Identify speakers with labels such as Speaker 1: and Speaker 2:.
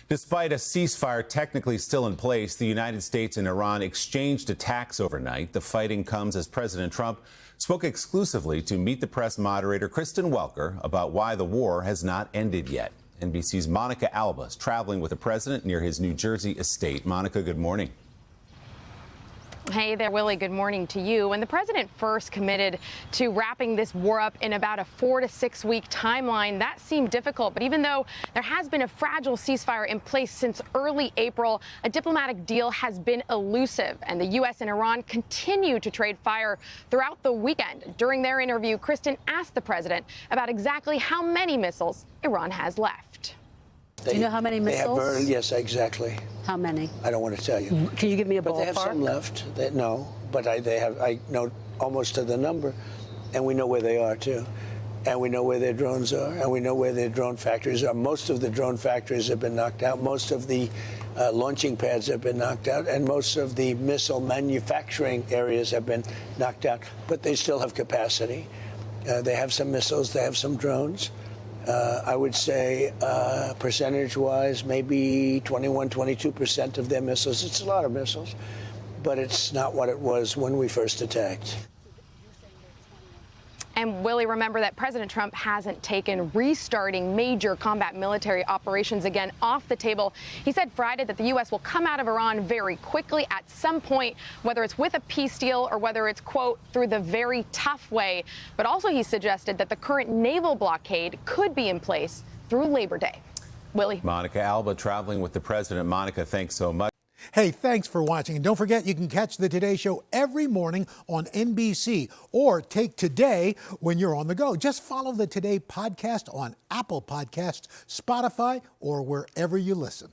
Speaker 1: Despite a ceasefire technically still in place, the United States and Iran exchanged attacks overnight. The fighting comes as President Trump spoke exclusively to Meet the Press moderator Kristen Welker about why the war has not ended yet. NBC's Monica Alba is traveling with the president near his New Jersey estate. Monica, good morning.
Speaker 2: Hey there, Willie. Good morning to you. When the president first committed to wrapping this war up in about a 4 to 6 week timeline, that seemed difficult. But even though there has been a fragile ceasefire in place since early April, a diplomatic deal has been elusive. And the U.S. and Iran continue to trade fire throughout the weekend. During their interview, Kristen asked the president about exactly how many missiles Iran has left.
Speaker 3: Do you know how many missiles?
Speaker 4: They have burned, yes, exactly.
Speaker 3: How many?
Speaker 4: I don't want to tell you.
Speaker 3: Can you give me a ballpark?
Speaker 4: But they have some left. No, but I know almost to the number, and we know where they are too, and we know where their drones are, and we know where their drone factories are. Most of the drone factories have been knocked out. Most of the launching pads have been knocked out, and most of the missile manufacturing areas have been knocked out. But they still have capacity. They have some missiles. They have some drones. I would say percentage-wise, maybe 21, 22% of their missiles. It's a lot of missiles, but it's not what it was when we first attacked.
Speaker 2: And Willie, remember that President Trump hasn't taken restarting major combat military operations again off the table. He said Friday that the U.S. will come out of Iran very quickly at some point, whether it's with a peace deal or whether it's, quote, through the very tough way. But also he suggested that the current naval blockade could be in place through Labor Day. Willie.
Speaker 1: Monica Alba traveling with the president. Monica, thanks so much.
Speaker 5: Hey, thanks for watching. And don't forget, you can catch the Today Show every morning on NBC or take Today when you're on the go. Just follow the Today podcast on Apple Podcasts, Spotify, or wherever you listen.